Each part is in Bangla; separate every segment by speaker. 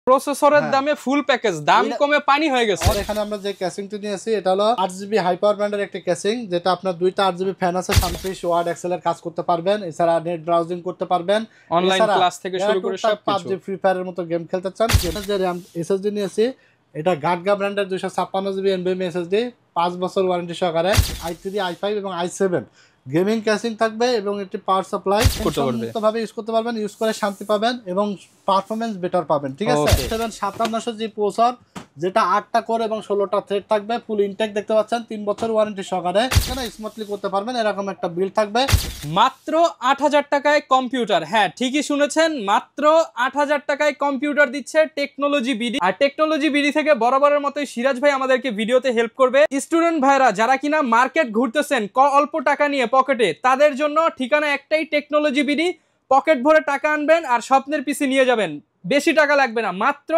Speaker 1: প্রসেসরের দামে ফুল প্যাকেজ, দাম কমে পানি হয়ে গেছে।
Speaker 2: আর এখানে আমরা যে ক্যাসিংটি নিয়েছি এটা হলো 8GB হাই পাওয়ার ব্র্যান্ডের একটি ক্যাসিং, যেটা আপনার দুইটা 8GB ফ্যান আছে, 37 ওয়াট এক্সেল এর কাজ করতে পারবেন, এছাড়া নেট ব্রাউজিং করতে পারবেন,
Speaker 1: অনলাইন ক্লাস থেকে শুরু করে সব কিছু।
Speaker 2: PUBG ফ্রি ফায়ারের মতো গেম খেলতে চান। যে RAM SSD নিয়েছি এটা গাটগা ব্র্যান্ডের 256GB NVMe SSD, 5 বছর ওয়ারেন্টি সহকারে, i3 i5 এবং i7 গেমিং ক্যাসিং থাকবে এবং একটি পাওয়ার সাপ্লাই ভাবে ইউজ করতে পারবেন, ইউজ করে শান্তি পাবেন এবং পারফরম্যান্স বেটার পাবেন। ঠিক আছে, 5700G প্রসেসর, যেটা 8টা কোর এবং 16টা থ্রেড থাকবে, ফুল ইনটেক দেখতে পাচ্ছেন, 3 বছর ওয়ারেন্টি সহকারে, এখানে স্মুথলি করতে পারবেন, এরকম একটা বিল্ড থাকবে।
Speaker 1: মাত্র 8000 টাকায় কম্পিউটার। হ্যাঁ ঠিকই শুনেছেন, মাত্র 8000 টাকায় কম্পিউটার দিচ্ছে টেকনোলজি বিডি। আর টেকনোলজি বিডি থেকে বরাবরের মতোই সিরাজ ভাই আমাদেরকে ভিডিওতে হেল্প করবে। স্টুডেন্ট ভাইরা যারা কিনা মার্কেট ঘুরতেছেন অল্প টাকা নিয়ে পকেটে, তাদের জন্য ঠিকানা একটাই, টেকনোলজি বিডি। পকেট ভরে টাকা আনবেন আর স্বপ্নের পিসি নিয়ে যাবেন, বেশি টাকা লাগবে না, মাত্র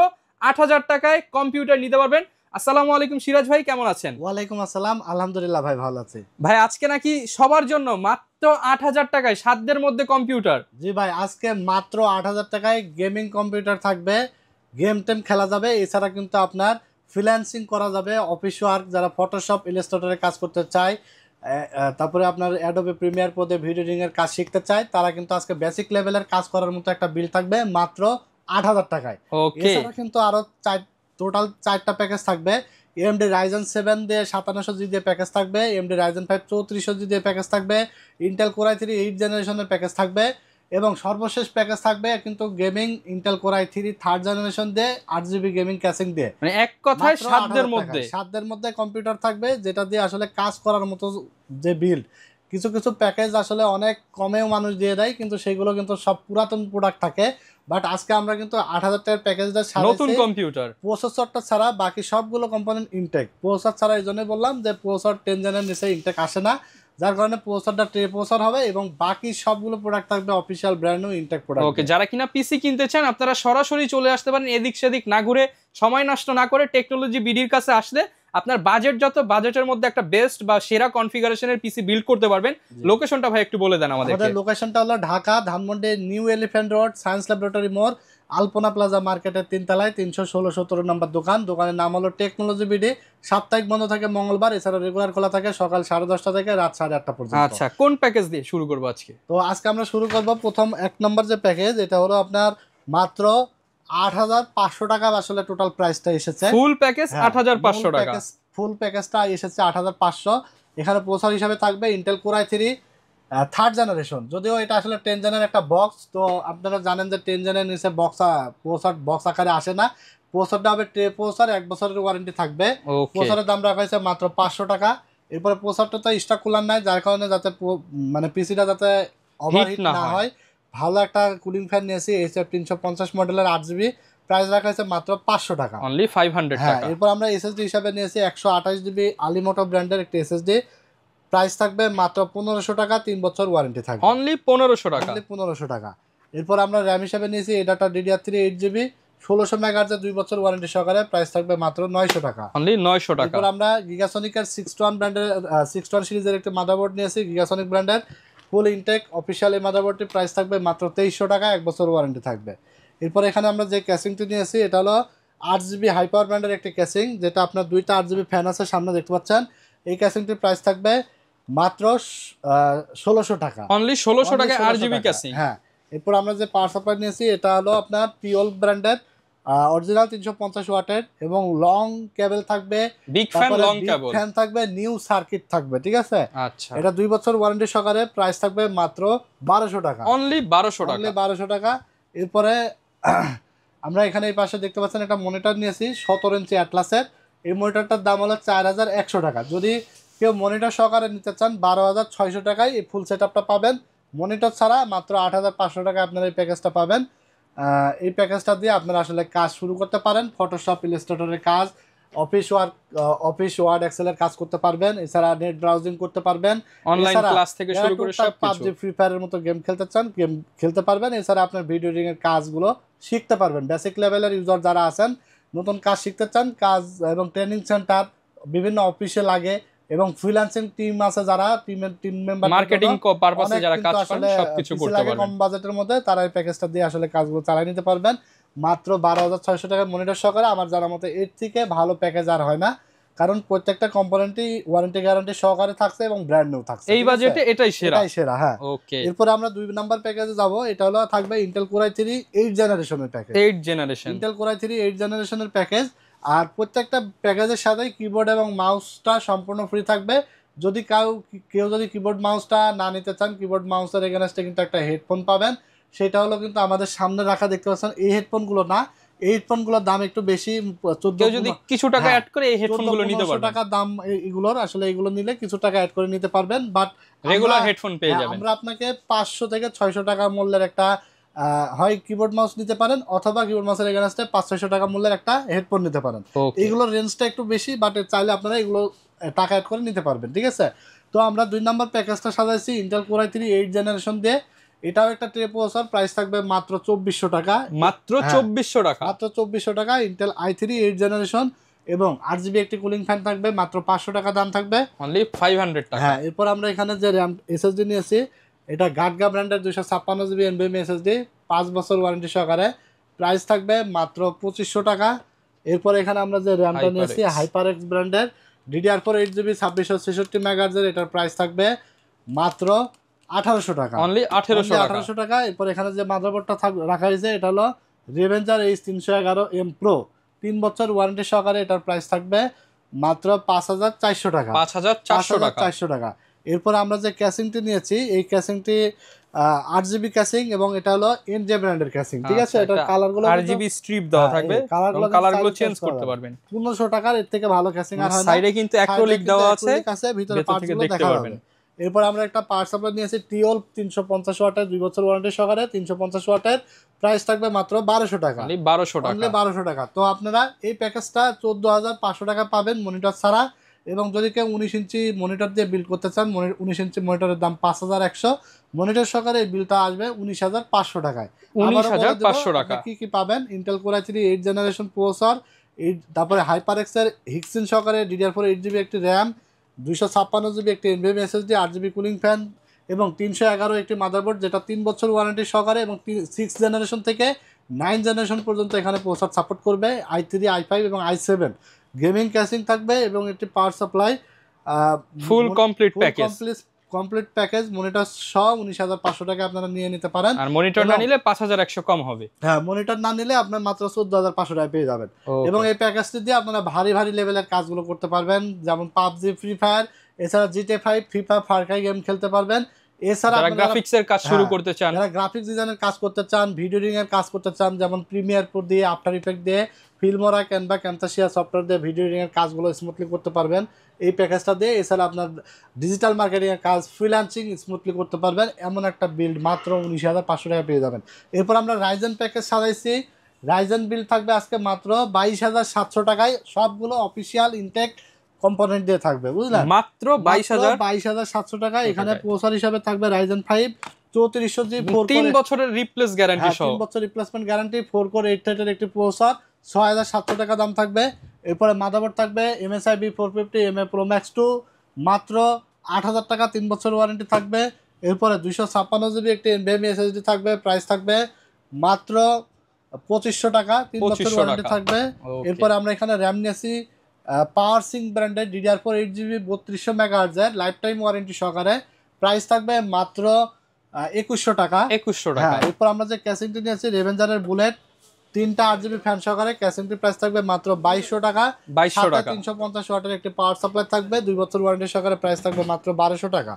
Speaker 1: 8000 টাকায় কম্পিউটার নিতে পারবেন। আসসালামু আলাইকুম সিরাজ ভাই, কেমন আছেন?
Speaker 2: ওয়ালাইকুম আসসালাম, আলহামদুলিল্লাহ ভাই ভালো আছি।
Speaker 1: ভাই আজকে নাকি সবার জন্য মাত্র 8000 টাকায় সাধ্যের মধ্যে কম্পিউটার?
Speaker 2: জি ভাই, আজকে মাত্র 8000 টাকায় গেমিং কম্পিউটার থাকবে, গেম টেম খেলা যাবে, এছাড়া কিন্তু আপনার ফ্রিল্যান্সিং করা যাবে, অফিস ওয়ার্ক, যারা ফটোশপ ইলাস্ট্রেটরে কাজ করতে চায়, তারপরে আপনার অ্যাডোবে প্রিমিয়ার পদে ভিডিও এডিটিং এর কাজ শিখতে চায়, তারা কিন্তু আজকে বেসিক লেভেলের কাজ করার মতো একটা বিল থাকবে মাত্র 8000 টাকায়। এছাড়া কিন্তু আরো টোটাল 4টা প্যাকেজ থাকবে। AMD Ryzen 7 দিয়ে 5700G দিয়ে প্যাকেজ থাকবে, AMD Ryzen 5 3400G দিয়ে প্যাকেজ থাকবে, Intel Core i3 8th জেনারেশনের প্যাকেজ থাকবে, এবং সর্বশেষ প্যাকেজ থাকবে কিন্তু gaming Intel Core i3 3rd generation দিয়ে 8GB গেমিং ক্যাসিং দিয়ে,
Speaker 1: মানে এক কথায় সাধ্যের
Speaker 2: মধ্যে কম্পিউটার থাকবে, যেটা দিয়ে আসলে কাজ করার মতো যে বিল। কিছু কিছু প্যাকেজ আসলে অনেক কমেও মানুষ দিয়ে দেয়, কিন্তু সেগুলো কিন্তু সব পুরাতন প্রোডাক্ট থাকে। বাট আজকে আমরা কিন্তু 8000 টাকার প্যাকেজটা
Speaker 1: নতুন কম্পিউটার,
Speaker 2: প্রসেসরটা ছাড়া বাকি সবগুলো কম্পোনেন্ট ইনটেক। প্রসেসর ছাড়া এই জন্যই বললাম যে প্রসেসর 10 জেনের নিচে ইনটেক আসে না, যার কারণে প্রসেসরটা ট্রে প্রসেসর হবে এবং বাকি সবগুলো প্রোডাক্ট থাকবে official brand new intake product.
Speaker 1: Okay, যারা কিনা পিসি কিনতে চান আপনারা সরাসরি চলে আসতে পারেন, এদিক সেদিক না ঘুরে, সময় নষ্ট না করে টেকনোলজি বিডির কাছে আসলে আপনার বাজেট যত, বাজেটের মধ্যে একটা বেস্ট বা সেরা কনফিগারেশনের পিসি বিল্ড করতে পারবেন। লোকেশনটা ভাই একটু বলে দেন আমাদের।
Speaker 2: আমাদের লোকেশনটা হলো Dhaka Dhanmondi new elephant road, science laboratory মোড়, আলপনা প্লাজা মার্কেটের 3 তলায় 316-17 নম্বর দোকান। দোকানের নাম হলো টেকনোলজি বিডি। সাপ্তাহিক বন্ধ থাকে মঙ্গলবার, এছাড়া রেগুলার খোলা থাকে সকাল 10:30 থেকে রাত 8:30 পর্যন্ত।
Speaker 1: আচ্ছা, কোন প্যাকেজ দিয়ে শুরু করব আজকে?
Speaker 2: তো আজকে আমরা শুরু করব প্রথম 1 নম্বর যে প্যাকেজ, এটা হলো আপনার মাত্র 8500 টাকা আসলে টোটাল প্রাইসটা এসেছে।
Speaker 1: ফুল প্যাকেজ 8500 টাকা।
Speaker 2: ফুল প্যাকেজটা এসেছে 8500। এখানে প্রসেসর হিসাবে থাকবে Intel Core i3 3rd generation, যদিও এটা আসলে 10 জেনের একটা বক্স। তো আপনারা জানেন যে 10 জেনের নিচে প্রসেসর বক্স আকারে আসে না, প্রসেসরটা হবে ট্রে প্রসেসর, 1 বছরের ওয়ারেন্টি থাকবে। প্রসেসরের দাম রাখা হয়েছে মাত্র 500 টাকা। এরপরে প্রসেসরটা তো স্টক কুলার নাই, যার কারণে যাতে মানে পিসিটা যাতে ওভারহিট না হয়, ভালো একটা কুলিং ফ্যান নিয়েছি HF 350 মডেলের 8GB, প্রাইস রাখা হয়েছে মাত্র 500 টাকা,
Speaker 1: অনলি 500 টাকা।
Speaker 2: এরপর আমরা এসএসডি হিসাবে নিয়েছি 128GB আলিমোটো ব্র্যান্ডের একটি এসএসডি, প্রাইস থাকবে মাত্র 1500 টাকা, 3 বছর ওয়ারেন্টি থাকবে,
Speaker 1: অনলি 1500 টাকা।
Speaker 2: অনলি 1500 টাকা। এরপর আমরা র্যাম হিসাবে নিয়েছি এডাটা DDR3 8GB 1600 মেগাহার্টজের 2 বছর ওয়ারেন্টি সহকারে, প্রাইস থাকবে মাত্র 900 টাকা,
Speaker 1: অনলি 900 টাকা।
Speaker 2: এরপর আমরা গিগাসনিকের 61 ব্র্যান্ডের 61 সিরিজের একটি মাদারবোর্ড নিয়েছি, গিগাসনিক ব্র্যান্ডের ফুল ইনটেক অফিশিয়াল। এই মাদারবোর্ডটির প্রাইস থাকবে মাত্র 2300 টাকা, 1 বছর ওয়ারেন্টি থাকবে। এরপর এখানে আমরা যে ক্যাসিংটি নিয়েছি এটা হলো 8GB হাই পাওয়ার ব্র্যান্ডের একটি ক্যাসিং, যেটা আপনার দুইটা 8GB ফ্যান আছে সামনে দেখতে পাচ্ছেন। এই ক্যাসিংটির প্রাইস থাকবে মাত্র 1600 টাকা,
Speaker 1: অনলি 1600 টাকা 8GB ক্যাসিং।
Speaker 2: হ্যাঁ, এরপর আমরা যে পাওয়ার সাপ্লাই নিয়েছি এটা হলো আপনার পিওল ব্র্যান্ডের অরিজিনাল 350 ওয়াটের এবং লং কেবল থাকবে,
Speaker 1: বিগ ফ্যান লং কেবল,
Speaker 2: ফ্যান থাকবে, নিউ সার্কিট থাকবে। ঠিক আছে,
Speaker 1: আচ্ছা,
Speaker 2: এটা 2 বছর ওয়ারেন্টি সহকারে, প্রাইস থাকবে মাত্র 1200 টাকা,
Speaker 1: অনলি 1200 টাকা,
Speaker 2: অনলি 1200 টাকা। এরপরে আমরা এখানে এই পাশে দেখতে পাচ্ছেন একটা মনিটর নিয়েছি 17 ইঞ্চি অ্যাটলাসের। এই মনিটরটার দাম হলো 4100 টাকা। যদি কেউ মনিটর সহকারে নিতে চান 12600 টাকায় এই ফুল সেটআপটা পাবেন। মনিটর ছাড়া মাত্র 8500 টাকা আপনারা এই প্যাকেজটা পাবেন। এই প্যাকেজটা দিয়ে আপনারা আসলে কাজ শুরু করতে পারেন, ফটোশপ ইলাস্ট্রেটরের কাজ, অফিস ওয়ার্ড এক্সেলের কাজ করতে পারবেন, এছাড়া নেট ব্রাউজিং করতে পারবেন,
Speaker 1: অনলাইন ক্লাস থেকে শুরু করে সব কিছু।
Speaker 2: PUBG ফ্রি ফায়ারের মতো গেম খেলতে চান গেম খেলতে পারবেন, এছাড়া আপনার ভিডিও এডিটিং এর কাজগুলো শিখতে পারবেন। বেসিক লেভেলের ইউজার যারা আছেন, নতুন কাজ শিখতে চান, কাজ এবং ট্রেনিং সেন্টার বিভিন্ন অফিসে লাগে এবং ফ্রিল্যান্সিং টিম আছে, যারা টিম মেম্বার
Speaker 1: মার্কেটিং পারপাসে যারা কাজ করেন সবকিছু করতে পারবেন
Speaker 2: কম বাজেটের মধ্যে, তারা এই প্যাকেজটা দিয়ে আসলে কাজগুলো চালিয়ে নিতে পারবেন। মাত্র 12,600 টাকায় মনিটর সহকারে। আমার জানার মতে এর থেকে ভালো প্যাকেজ আর হয় না, কারণ প্রত্যেকটা কম্পোনেন্টই ওয়ারেন্টি গ্যারান্টি সহকারে থাকছে এবং ব্র্যান্ড নিউ থাকছে।
Speaker 1: এই বাজেটে এটাই সেরা,
Speaker 2: এটাই সেরা। হ্যাঁ,
Speaker 1: ওকে।
Speaker 2: এরপর আমরা 2 নাম্বার প্যাকেজে যাব। এটা হলো থাকবে ইন্টেল কোর i3 8 জেনারেশনের package.
Speaker 1: 8 generation
Speaker 2: Intel core i3 8 জেনারেশনের প্যাকেজ। আর প্রত্যেকটা প্যাকেজের সাথেই কিবোর্ড এবং মাউসটা সম্পূর্ণ ফ্রি থাকবে। যদি কেউ যদি কিবোর্ড মাউসটা না নিতে চান, কিবোর্ড মাউসের এগেনস্টে কিন্তু একটা হেডফোন পাবেন। সেটা হলো কিন্তু আমাদের সামনে রাখা, দেখতে পাচ্ছেন এই হেডফোনগুলো না, এই হেডফোনগুলোর দাম একটু বেশি, 14
Speaker 1: যদি কিছু টাকা অ্যাড করে এই হেডফোনগুলো নিতে পারবেন।
Speaker 2: টাকা দাম এগুলোর, আসলে এগুলো নিলে কিছু টাকা অ্যাড করে নিতে পারবেন, বাট
Speaker 1: রেগুলার হেডফোন পেয়ে যাবেন।
Speaker 2: আমরা আপনাকে 500 থেকে 600 টাকা মূল্যের একটা হয় কিবোর্ড মাউস নিতে পারেন, অথবা কিবোর্ড মাউসের এগেনস্টে 500-600 টাকা মূল্যের একটা হেডফোন নিতে পারেন। এগুলোর রেঞ্জটা একটু বেশি, বাট চাইলে আপনারা এগুলো টাকা অ্যাড করে নিতে পারবেন, ঠিক আছে। তো আমরা 2 নাম্বার প্যাকেজটা সাজাইছি ইন্টেল কোর i3 8 জেনারেশন দিয়ে। এটাও একটা ট্রে প্রসেসর, প্রাইস থাকবে মাত্র 2400 টাকা।
Speaker 1: মাত্র 2400 টাকা,
Speaker 2: মাত্র 2400 টাকা। ইন্টেল i3 8 জেনারেশন এবং 8GB একটি কুলিং ফ্যান থাকবে, মাত্র 500 টাকা দাম থাকবে,
Speaker 1: অনলি 500 টাকা।
Speaker 2: হ্যাঁ, এরপর আমরা এখানে যে র্যাম এসএসডি নিয়েছি, এটা গাটগা ব্র্যান্ডের 256GB NVMe এসএসডি, 5 বছর ওয়ারেন্টি সহকারে, প্রাইস থাকবে মাত্র 2500 টাকা। এরপর এখানে আমরা যে র্যামটা নিয়েছি হাইপারএক্স ব্র্যান্ডের DDR4 8GB 2666 MHz এর, এটার প্রাইস থাকবে মাত্র 1800 টাকা,
Speaker 1: অনলি 1800
Speaker 2: টাকা। এরপর এখানে যে মাদারবোর্ডটা রাখা হয়েছে, এটা হলো রেভেঞ্জার H311M Pro, 3 বছর ওয়ারেন্টি সহকারে, এটার প্রাইস থাকবে মাত্র 5400 টাকা,
Speaker 1: 5400
Speaker 2: টাকা। এরপর আমরা যে ক্যাসিংটি নিয়েছি, এই ক্যাসিংটি 8GB ক্যাসিং এবং এটা হলো এনজে ব্র্যান্ডের ক্যাসিং, ঠিক আছে। এটা কালারগুলো
Speaker 1: RGB স্ট্রিপ দেওয়া থাকবে, কালারগুলো চেঞ্জ করতে পারবেন।
Speaker 2: 1500 টাকার এর থেকে ভালো ক্যাসিং আর হয় না।
Speaker 1: সাইডে কিন্তু অ্যাক্রিলিক দেওয়া আছে,
Speaker 2: ভিতরে পার্টসগুলো দেখা যাবে। এরপর আমরা একটা পাওয়ার সাপ্লাই নিয়েছি টিওল 350 ওয়াটের, 2 বছর ওয়ারেন্টি সহকারে, 350 ওয়াটের, প্রাইস থাকবে মাত্র 1200 টাকা, 1200 টাকা। তো আপনারা এই প্যাকেজটা 14500 টাকা পাবেন মনিটর ছাড়া। এবং যদি কেউ 19 ইঞ্চি মনিটর দিয়ে বিল্ড করতে চান, 19 ইঞ্চি মনিটরের দাম 5100, মনিটর সহকারে এই বিলটা আসবে 19500 টাকায়।
Speaker 1: 19500 টাকা।
Speaker 2: কি কি পাবেন? Intel core i3 8 generation processor, তারপরে হাইপারএক্স এর হিক্সিন সহকারে DDR4 8GB একটি র্যাম, 256GB একটি NVMe SSD, 8GB cooling fan এবং 311 একটি মাদারবোর্ড, যেটা 3 বছর ওয়ারেন্টি সহকারে এবং 6 জেনারেশন থেকে 9 জেনারেশন পর্যন্ত এখানে প্রসেসর সাপোর্ট করবে, i3 i5 এবং i7। গেমিং ক্যাসিং থাকবে এবং একটি power supply,
Speaker 1: full complete
Speaker 2: package monitor সহ 19500 টাকা আপনারা নিয়ে নিতে পারেন।
Speaker 1: আর মনিটর না নিলে 5100 কম হবে।
Speaker 2: হ্যাঁ, মনিটর না নিলে আপনার মাত্র 14500 টাকা পেয়ে যাবেন। এবং এই প্যাকেজটি দিয়ে আপনারা ভারী লেভেলের কাজগুলো করতে পারবেন, যেমন PUBG, ফ্রি ফায়ার, এছাড়া GTA 5, FIFA, Far Cry game খেলতে পারবেন। এছাড়া
Speaker 1: যারা গ্রাফিক্সের কাজ শুরু করতে চান,
Speaker 2: যারা গ্রাফিক্স ডিজাইনের কাজ করতে চান, ভিডিও এডিটিং এর কাজ করতে চান, যেমন প্রিমিয়ার প্রো দিয়ে, আফটার ইফেক্ট দিয়ে, ফিল্মোরা, ক্যানভা, ক্যামতাসিয়া সফটওয়্যার দিয়ে ভিডিও এডিটিং এর কাজগুলো স্মুথলি করতে পারবেন এই প্যাকেজটা দিয়ে। এছাড়া আপনার ডিজিটাল মার্কেটিং এর কাজ, ফ্রিল্যান্সিং স্মুথলি করতে পারবেন, এমন একটা বিল্ড মাত্র 19500 টাকা পেয়ে যাবেন। এরপর আমরা রাইজেন প্যাকেজ সাজাইছি। রাইজেন বিল্ড থাকবে আজকে মাত্র 22700 টাকায়, সবগুলো অফিসিয়াল ইনটেক কম্পোনেন্ট দিয়ে থাকবে, বুঝলেন,
Speaker 1: মাত্র
Speaker 2: 22700 টাকা। এখানে প্রসেসর হিসাবে থাকবে Ryzen 5 3400G
Speaker 1: 3 বছরের রিপ্লেস গ্যারান্টি সহ,
Speaker 2: 3 বছর রিপ্লেসমেন্ট গ্যারান্টি, 4 কোর 8 থ্রেডের একটি প্রসেসর, 6700 টাকা দাম থাকবে। এরপরে মাদারবোর্ড থাকবে MSI B450 MA Pro Max 2, মাত্র 8000 টাকা, 3 বছর ওয়ারেন্টি থাকবে। এরপরে 256GB একটি NVMe SSD থাকবে, প্রাইস থাকবে মাত্র 2500 টাকা, 3 বছর ওয়ারেন্টি থাকবে। এরপরে আমরা এখানে র্যাম নিয়েছি পাওয়ার সিং ব্র্যান্ডের DDR4 8GB 3200 MHz এর, লাইফ টাইম ওয়ারেন্টি সহকারে, প্রাইস থাকবে মাত্র 2100 টাকা। এরপর আমরা যে ক্যাসিংটি নিয়েছি রেভেঞ্জারের বুলেট, 3টা 8GB ফ্যান সহকারে, ক্যাসিংটির প্রাইস থাকবে মাত্র 2200 টাকা। 350 ওয়াটের একটি পাওয়ার সাপ্লাই থাকবে, 2 বছর ওয়ারেন্টি সহকারে, প্রাইস থাকবে মাত্র 1200 টাকা।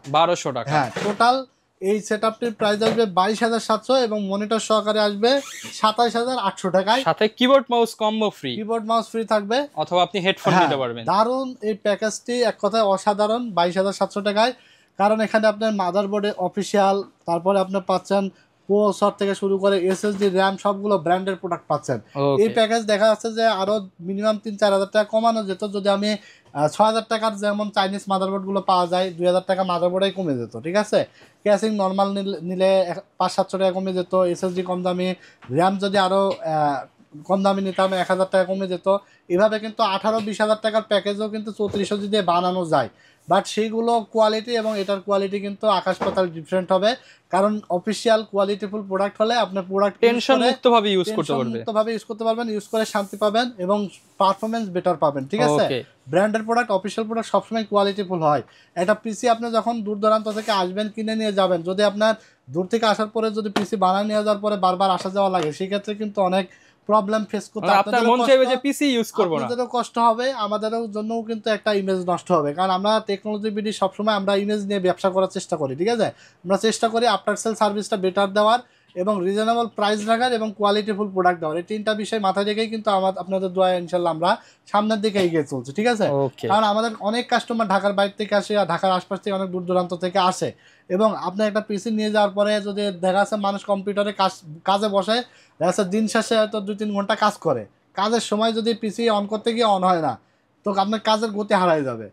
Speaker 2: হ্যাঁ, টোটাল এই সেটআপটির প্রাইস আসবে 22700 এবং মনিটর সহকারে আসবে 27800 টাকায়,
Speaker 1: সাথে keyboard mouse combo free,
Speaker 2: keyboard mouse free থাকবে,
Speaker 1: অথবা আপনি হেডফোন নিতে পারবেন।
Speaker 2: দারুণ এই প্যাকেজটি, এক কথায় অসাধারণ 22700 টাকায়। কারণ এখানে আপনার মাদারবোর্ডে অফিসিয়াল, তারপরে আপনি পাচ্ছেন প্রসেসর থেকে শুরু করে এসএসডি, র্যাম, সবগুলো ব্র্যান্ডের প্রোডাক্ট পাচ্ছেন। এই প্যাকেজ দেখা যাচ্ছে যে আরো মিনিমাম 3-4000 টাকা কমানো যেত যদি আমি 6000 টাকার যেমন চাইনিজ মাদারবোর্ডগুলো পাওয়া যায়, 2000 টাকা মাদারবোর্ডেই কমে যেত, ঠিক আছে। ক্যাসিং নর্মাল নিলে 500-700 টাকা কমে যেত, এসএসডি কম দামি, র্যাম যদি আরো কম দামি নিতাম 1,000 টাকা কমে যেত। এভাবে কিন্তু 18-20 হাজার টাকার প্যাকেজও কিন্তু 3400 দিয়ে বানানো যায়। বাট সেইগুলো কোয়ালিটি এবং এটার কোয়ালিটি কিন্তু আকাশ পাতাল ডিফারেন্ট হবে। কারণ অফিসিয়াল কোয়ালিটিফুল প্রোডাক্ট হলে আপনার প্রোডাক্ট
Speaker 1: টেনশন মুক্তভাবে ইউজ করতে পারবে,
Speaker 2: মুক্তভাবে ইউজ করতে পারবেন, ইউজ করে শান্তি পাবেন এবং পারফরমেন্স বেটার পাবেন। ঠিক আছে, ব্র্যান্ডের প্রোডাক্ট অফিসিয়াল প্রোডাক্ট সবসময় কোয়ালিটিফুল হয়। একটা পিসি আপনি যখন দূর দূরান্ত থেকে আসবেন কিনে নিয়ে যাবেন, যদি আপনার দূর থেকে আসার পরে যদি পিসি বানায় নিয়ে যাওয়ার পরে বারবার আসা যাওয়া লাগে, সেক্ষেত্রে কিন্তু অনেক প্রবলেম ফেস করতে
Speaker 1: আপনার মন চাইবে যে পিসি ইউজ করব না,
Speaker 2: আপনাদেরও কষ্ট হবে, আমাদেরও জন্যও কিন্তু একটা ইমেজ নষ্ট হবে। কারণ আমরা টেকনোলজি বিডি সবসময় আমরা ইমেজ নিয়ে ব্যবসা করার চেষ্টা করি। ঠিক আছে, আমরা চেষ্টা করি আফটার সেল সার্ভিসটা বেটার দেওয়ার এবং রিজনেবল প্রাইস রাখার এবং কোয়ালিটিফুল প্রোডাক্ট দেওয়ার। এই তিনটা বিষয় মাথায় রেখেই কিন্তু আপনাদের দোয়া ইনশাল্লাহ আমরা সামনের দিকে এগিয়ে চলছি। ঠিক আছে, কারণ আমাদের অনেক কাস্টমার ঢাকার বাইরে থেকে আসে আর ঢাকার আশপাশ থেকে অনেক দূর দূরান্ত থেকে আসে, এবং আপনি একটা পিসি নিয়ে যাওয়ার পরে যদি দেখা যাচ্ছে মানুষ কম্পিউটারে কাজে বসে, দেখা যাচ্ছে দিন শেষে হয়তো 2-3 ঘন্টা কাজ করে, কাজের সময় যদি পিসি অন করতে গিয়ে অন হয় না, তো আপনার কাজের গতি হারাই যাবে,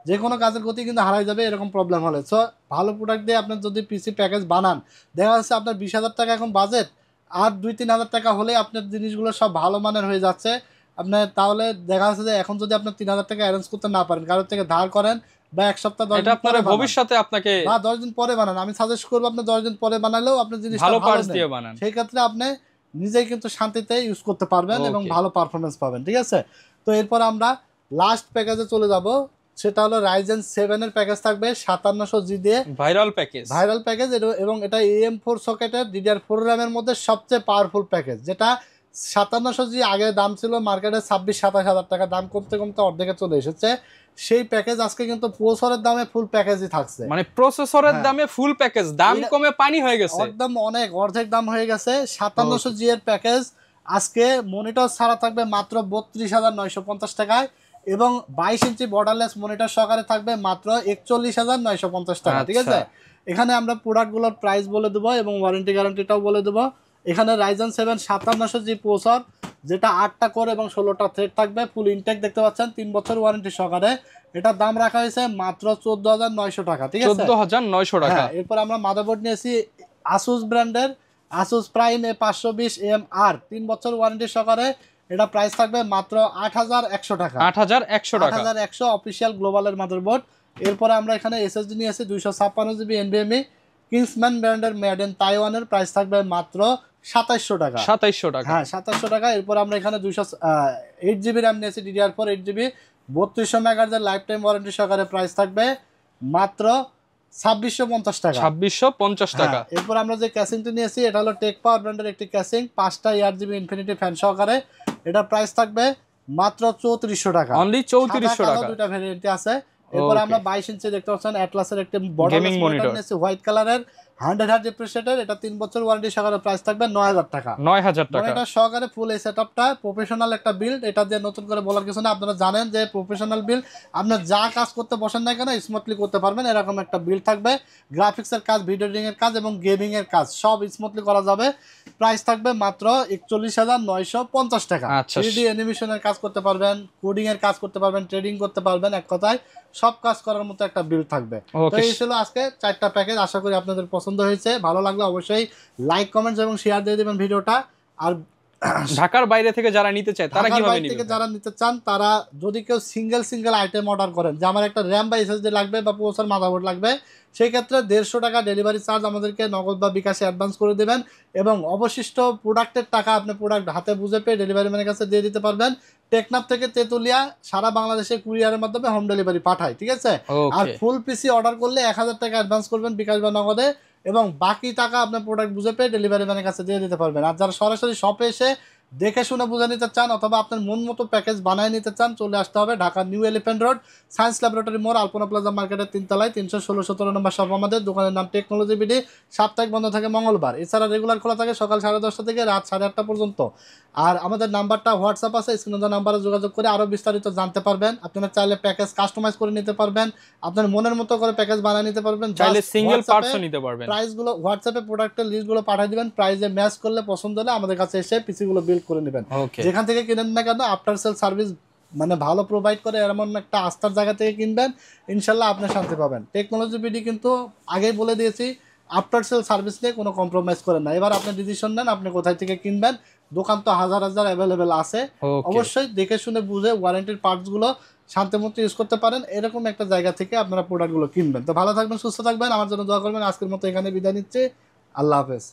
Speaker 2: যে কোনো কাজের গতি কিন্তু হারাই যাবে এরকম প্রবলেম হলে। সো ভালো প্রোডাক্ট দিয়ে আপনার যদি পিসি প্যাকেজ বানান, দেখা যাচ্ছে আপনার 20,000 টাকা এখন বাজেট, আর 2-3 হাজার টাকা হলে আপনার জিনিসগুলো সব ভালো মানের হয়ে যাচ্ছে আপনার। তাহলে দেখা যাচ্ছে যে এখন যদি আপনার 3,000 টাকা অ্যারেঞ্জ করতে না পারেন, কারোর থেকে ধার করেন বা 1 সপ্তাহ 10 দিন পরে
Speaker 1: ভবিষ্যতে আপনাকে
Speaker 2: বা 10 দিন পরে বানান, আমি সাজেস্ট করবো আপনি 10 দিন পরে বানালেও আপনার জিনিসটা
Speaker 1: ভালো পার্টস দিয়ে বানান,
Speaker 2: সেই ক্ষেত্রে আপনি নিজেই কিন্তু শান্তিতে ইউজ করতে পারবেন এবং ভালো পারফরমেন্স পাবেন। ঠিক আছে, তো এরপর আমরা লাস্ট প্যাকেজে চলে যাব, সেটা হলো রাইজেন 7 এর প্যাকেজ থাকবে 5700G দিয়ে, ভাইরাল প্যাকেজ এবং এটা AM4 সকেটের DDR4 র্যামের মধ্যে সবচেয়ে পাওয়ারফুল প্যাকেজ, যেটা 5700G আগে দাম ছিল মার্কেটে 26-27 হাজার টাকা, দাম কমতে কমতে অর্ধেকে চলে এসেছে। সেই প্যাকেজ আজকে কিন্তু প্রসেসরের দামে ফুল প্যাকেজই থাকছে,
Speaker 1: মানে প্রসেসরের দামে ফুল প্যাকেজ, দাম কমে পানি হয়ে গেছে,
Speaker 2: একদম অনেক অর্ধেক দাম হয়ে গেছে। 5700G এর প্যাকেজ আজকে মনিটর ছাড়া থাকবে মাত্র 32,950 টাকায়, এবং 22 ইঞ্চি বর্ডারলেস মনিটর সহকারে থাকবে মাত্র 41,950 টাকা। ঠিক আছে, এখানে আমরা প্রোডাক্টগুলোর প্রাইস বলে দেবো এবং ওয়ারেন্টি গ্যারান্টিটাও বলে দেবো। এখানে রাইজেন 7 5700G প্রসেসর, যেটা 8টা কোর এবং 16টা থ্রেড থাকবে, ফুল ইনটেক দেখতে পাচ্ছেন, 3 বছর ওয়ারেন্টি সহকারে। এটার দাম রাখা হয়েছে মাত্র 14,900 টাকা। ঠিক আছে,
Speaker 1: 14,900 টাকা।
Speaker 2: এরপর আমরা মাদারবোর্ড নিয়েছি আসুস ব্র্যান্ডের আসুস প্রাইম A520MR, 3 বছর ওয়ারেন্টি সহকারে। এটা প্রাইস থাকবে মাত্র 8,100 টাকা, 8,100 অফিসিয়াল গ্লোবালের মাদারবোর্ড। এরপরে আমরা এখানে এসএসডি নিয়েছি 256GB NVMe কিংসম্যান ব্র্যান্ডের মেড ইন তাইওয়ানের, প্রাইস থাকবে মাত্র 2700 টাকা, 2700 টাকা। এরপর আমরা এখানে 8GB র্যাম নিয়েছি DDR4 8GB 3200 মেগাহার্জের লাইফ টাইম ওয়ারেন্টি সহকারে, প্রাইস থাকবে মাত্র 2650 টাকা,
Speaker 1: 2650 টাকা।
Speaker 2: এরপর আমরা যে ক্যাসিংটি নিয়েছি এটা হলো টেক পাওয়ার ব্র্যান্ডের একটি ক্যাসিং 5টা ARGB ইনফিনিটি ফ্যান সহকারে, এটা প্রাইস থাকবে মাত্র 3400 টাকা,
Speaker 1: অনলি 3400 টাকা,
Speaker 2: দুটো ভ্যারিয়েন্ট আছে। এরপর আমরা 22 ইঞ্চি দেখতে পাচ্ছেন অ্যাটলাসের একটি বর্ডারলেস মনিটর নিয়েছি হোয়াইট কালারের 100Hz রিফ্রেশ রেটের, এটা 3 বছর ওয়ারেন্টি সহকারে, প্রাইস থাকবে 9000 টাকা, 9000 টাকা। এটা সহকারে ফুল এই সেটআপটা প্রফেশনাল একটা বিল্ড, এটা দিয়ে নতুন করে বলার কিছু না, আপনারা জানেন যে প্রফেশনাল বিল্ড আপনি যা কাজ করতে বসেন না কেন স্মুথলি করতে পারবেন, এরকম একটা বিল্ড থাকবে। গ্রাফিক্সের কাজ, ভিডিও এডিটিং এর কাজ এবং গেমিং এর কাজ সব স্মুথলি করা যাবে। প্রাইস থাকবে মাত্র 41,950 টাকা। 3D অ্যানিমেশনের কাজ করতে পারবেন, কোডিং এর কাজ করতে পারবেন, ট্রেডিং করতে পারবেন, এক কথায় সব কাজ করার মতো একটা বিল্ড থাকবে। তো এই ছিল আজকে 4টা প্যাকেজ, আশা করি আপনাদের পছন্দ হয়েছে। ভালো লাগলে অবশ্যই লাইক, কমেন্টস এবং শেয়ার দিয়ে দিবেন ভিডিওটা। আর ঢাকার বাইরে থেকে যারা নিতে চায় তারা কিভাবে নিবে? থেকে যারা নিতে চান তারা যদি কেউ সিঙ্গেল আইটেম অর্ডার করেন, যে আমার একটা র্যাম বা এসএসডি লাগবে বা প্রসেসর মাদারবোর্ড লাগবে, সেই ক্ষেত্রে 150 টাকা ডেলিভারি চার্জ আমাদেরকে নগদ বা বিকাশে অ্যাডভান্স করে দেবেন, এবং অবশিষ্ট প্রোডাক্টের টাকা আপনি প্রোডাক্ট হাতে বুঝে পেয়ে ডেলিভারি ম্যানের কাছে দিয়ে দিতে পারবেন। টেকনাফ থেকে তেতুলিয়া সারা বাংলাদেশে কুরিয়ারের মাধ্যমে হোম ডেলিভারি পাঠায়। ঠিক আছে, আর ফুল পিসি অর্ডার করলে 1000 টাকা অ্যাডভান্স করবেন বিকাশ বা নগদে, এবং বাকি টাকা আপনার প্রোডাক্ট বুঝে পেয়ে ডেলিভারি ম্যানের কাছে দিয়ে দিতে পারবেন। আর যারা সরাসরি শপে এসে দেখে শুনে বুঝে নিতে চান অথবা আপনার মন মতো প্যাকেজ বানায় নিতে চান, চলে আসতে হবে Dhaka new elephant road science laboratory মোড়, আলপনা প্লাজা মার্কেটের 3 তলায় 316-17 নম্বর শপ। আমাদের দোকানের নাম টেকনোলজি বিডি, সাপ্তাহিক বন্ধ থাকে মঙ্গলবার, এছাড়া রেগুলার খোলা থাকে সকাল 10:30 থেকে রাত 8:30 পর্যন্ত। আর আমাদের নাম্বারটা হোয়াটসঅ্যাপ আছে, স্ক্রিনে নাম্বারে যোগাযোগ করে আরও বিস্তারিত জানতে পারবেন। আপনারা চাইলে প্যাকেজ কাস্টমাইজ করে নিতে পারবেন, আপনার মনের মতো করে প্যাকেজ বানিয়ে নিতে পারবেন, চাইলে সিঙ্গেল পার্টসও নিতে পারবেন। প্রাইসগুলো হোয়াটসঅ্যাপে প্রোডাক্টের লিস্টগুলো পাঠিয়ে দিবেন, প্রাইসে ম্যাচ করলে পছন্দ হলে আমাদের কাছে এসে পিসিগুলো বিল্ড করে নেবেন। যেখান থেকে কিনেন না কেন আফটার সেল সার্ভিস মানে ভালো প্রোভাইড করে এমন একটা আস্থার জায়গা থেকে কিনবেন, ইনশাল্লাহ আপনি শান্তি পাবেন। টেকনোলজি বিডি কিন্তু আগেই বলে দিয়েছি আফটার সেল সার্ভিস নিয়ে কোনো কম্প্রোমাইজ করেন না। এবার আপনি ডিসিশন নেন আপনি কোথায় থেকে কিনবেন, দোকান তো হাজার হাজার অ্যাভেলেবেল আছে। অবশ্যই দেখে শুনে বুঝে ওয়ারেন্টির পার্টসগুলো শান্তিমতো ইউজ করতে পারেন, এরকম একটা জায়গা থেকে আপনারা প্রোডাক্টগুলো কিনবেন। তো ভালো থাকবেন, সুস্থ থাকবেন, আমার জন্য দোয়া করবেন। আজকের মতো এখানে বিদায় নিচ্ছি, আল্লাহ হাফেজ।